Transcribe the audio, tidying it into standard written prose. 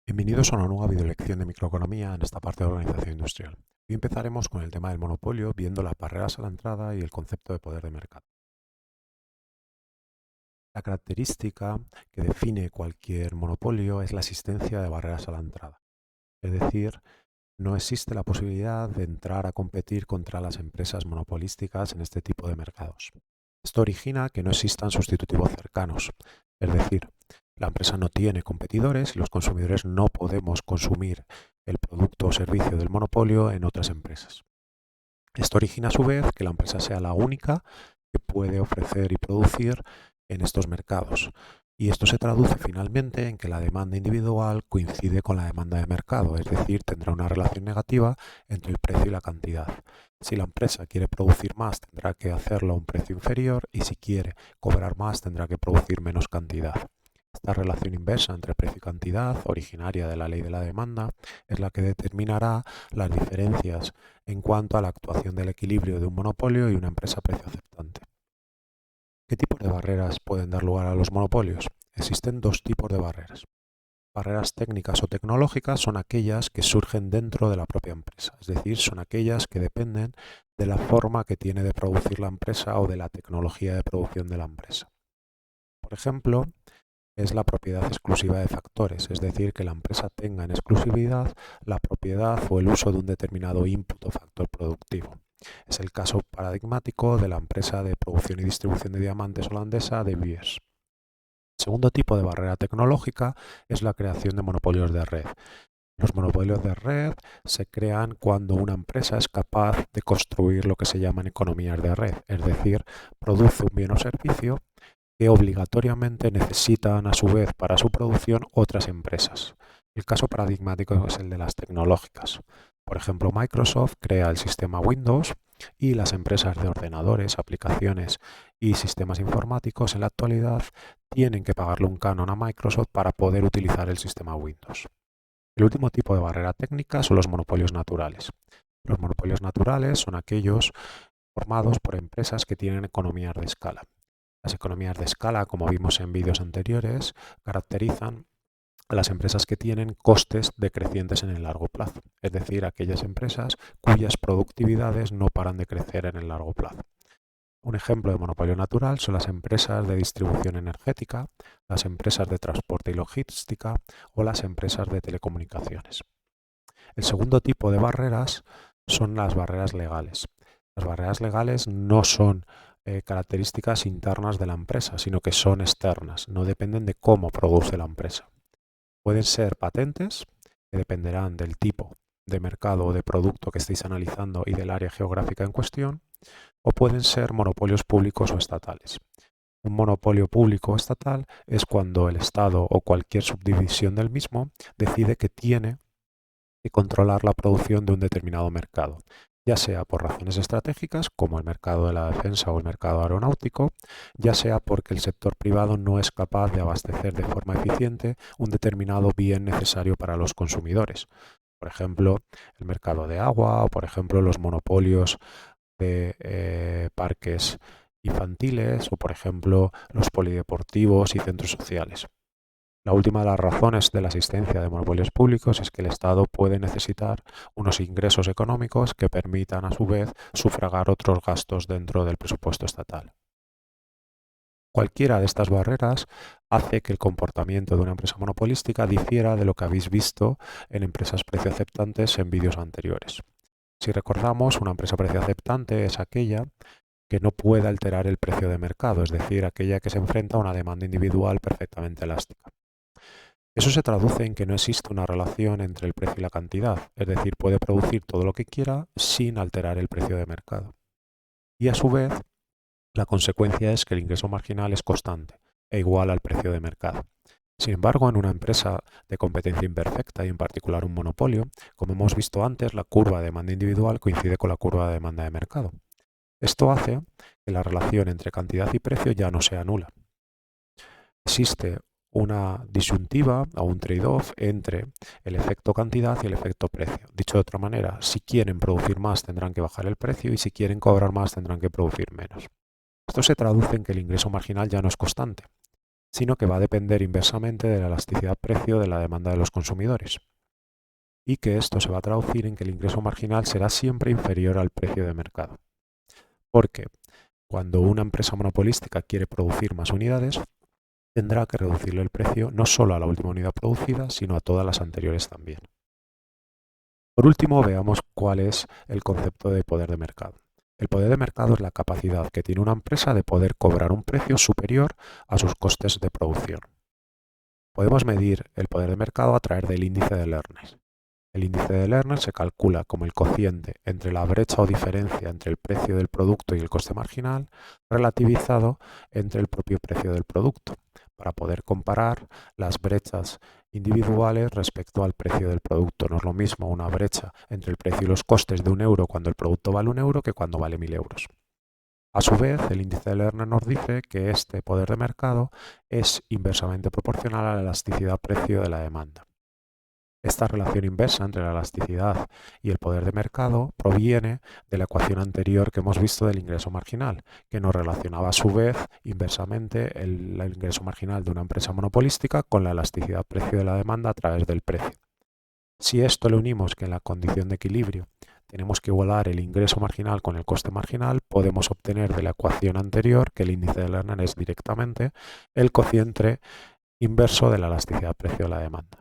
Bienvenidos a una nueva videolección de microeconomía en esta parte de organización industrial. Hoy empezaremos con el tema del monopolio, viendo las barreras a la entrada y el concepto de poder de mercado. La característica que define cualquier monopolio es la existencia de barreras a la entrada. Es decir, no existe la posibilidad de entrar a competir contra las empresas monopolísticas en este tipo de mercados. Esto origina que no existan sustitutivos cercanos, es decir, la empresa no tiene competidores y los consumidores no podemos consumir el producto o servicio del monopolio en otras empresas. Esto origina a su vez que la empresa sea la única que puede ofrecer y producir en estos mercados. Y esto se traduce finalmente en que la demanda individual coincide con la demanda de mercado, es decir, tendrá una relación negativa entre el precio y la cantidad. Si la empresa quiere producir más, tendrá que hacerlo a un precio inferior y si quiere cobrar más, tendrá que producir menos cantidad. Esta relación inversa entre precio y cantidad, originaria de la ley de la demanda, es la que determinará las diferencias en cuanto a la actuación del equilibrio de un monopolio y una empresa precio aceptante. ¿Qué tipos de barreras pueden dar lugar a los monopolios? Existen dos tipos de barreras. Barreras técnicas o tecnológicas son aquellas que surgen dentro de la propia empresa, es decir, son aquellas que dependen de la forma que tiene de producir la empresa o de la tecnología de producción de la empresa. Por ejemplo, es la propiedad exclusiva de factores, es decir, que la empresa tenga en exclusividad la propiedad o el uso de un determinado input o factor productivo. Es el caso paradigmático de la empresa de producción y distribución de diamantes holandesa De Beers. El segundo tipo de barrera tecnológica es la creación de monopolios de red. Los monopolios de red se crean cuando una empresa es capaz de construir lo que se llaman economías de red, es decir, produce un bien o servicio que obligatoriamente necesitan a su vez para su producción otras empresas. El caso paradigmático es el de las tecnológicas. Por ejemplo, Microsoft crea el sistema Windows y las empresas de ordenadores, aplicaciones y sistemas informáticos en la actualidad tienen que pagarle un canon a Microsoft para poder utilizar el sistema Windows. El último tipo de barrera técnica son los monopolios naturales. Los monopolios naturales son aquellos formados por empresas que tienen economías de escala. Las economías de escala, como vimos en vídeos anteriores, caracterizan a las empresas que tienen costes decrecientes en el largo plazo, es decir, aquellas empresas cuyas productividades no paran de crecer en el largo plazo. Un ejemplo de monopolio natural son las empresas de distribución energética, las empresas de transporte y logística o las empresas de telecomunicaciones. El segundo tipo de barreras son las barreras legales. Las barreras legales no son características internas de la empresa, sino que son externas, no dependen de cómo produce la empresa. Pueden ser patentes, que dependerán del tipo de mercado o de producto que estéis analizando y del área geográfica en cuestión, o pueden ser monopolios públicos o estatales. Un monopolio público o estatal es cuando el Estado o cualquier subdivisión del mismo decide que tiene que controlar la producción de un determinado mercado, ya sea por razones estratégicas, como el mercado de la defensa o el mercado aeronáutico, ya sea porque el sector privado no es capaz de abastecer de forma eficiente un determinado bien necesario para los consumidores. Por ejemplo, el mercado de agua o, por ejemplo, los monopolios de parques infantiles o, por ejemplo, los polideportivos y centros sociales. La última de las razones de la existencia de monopolios públicos es que el Estado puede necesitar unos ingresos económicos que permitan a su vez sufragar otros gastos dentro del presupuesto estatal. Cualquiera de estas barreras hace que el comportamiento de una empresa monopolística difiera de lo que habéis visto en empresas precio aceptantes en vídeos anteriores. Si recordamos, una empresa precio aceptante es aquella que no puede alterar el precio de mercado, es decir, aquella que se enfrenta a una demanda individual perfectamente elástica. Eso se traduce en que no existe una relación entre el precio y la cantidad, es decir, puede producir todo lo que quiera sin alterar el precio de mercado. Y a su vez, la consecuencia es que el ingreso marginal es constante e igual al precio de mercado. Sin embargo, en una empresa de competencia imperfecta y en particular un monopolio, como hemos visto antes, la curva de demanda individual coincide con la curva de demanda de mercado. Esto hace que la relación entre cantidad y precio ya no sea nula. Existe una disyuntiva o un trade-off entre el efecto cantidad y el efecto precio. Dicho de otra manera, si quieren producir más tendrán que bajar el precio y si quieren cobrar más tendrán que producir menos. Esto se traduce en que el ingreso marginal ya no es constante. sino que va a depender inversamente de la elasticidad-precio de la demanda de los consumidores, y que esto se va a traducir en que el ingreso marginal será siempre inferior al precio de mercado. Porque cuando una empresa monopolística quiere producir más unidades, tendrá que reducirle el precio no solo a la última unidad producida, sino a todas las anteriores también. Por último, veamos cuál es el concepto de poder de mercado. El poder de mercado es la capacidad que tiene una empresa de poder cobrar un precio superior a sus costes de producción. Podemos medir el poder de mercado a través del índice de Lerner. El índice de Lerner se calcula como el cociente entre la brecha o diferencia entre el precio del producto y el coste marginal relativizado entre el propio precio del producto, para poder comparar las brechas individuales respecto al precio del producto. No es lo mismo una brecha entre el precio y los costes de 1 euro cuando el producto vale 1 euro que cuando vale 1000 euros. A su vez, el índice de Lerner nos dice que este poder de mercado es inversamente proporcional a la elasticidad-precio de la demanda. Esta relación inversa entre la elasticidad y el poder de mercado proviene de la ecuación anterior que hemos visto del ingreso marginal, que nos relacionaba a su vez inversamente el ingreso marginal de una empresa monopolística con la elasticidad-precio de la demanda a través del precio. Si esto le unimos que en la condición de equilibrio tenemos que igualar el ingreso marginal con el coste marginal, podemos obtener de la ecuación anterior que el índice de Lerner es directamente el cociente inverso de la elasticidad-precio de la demanda.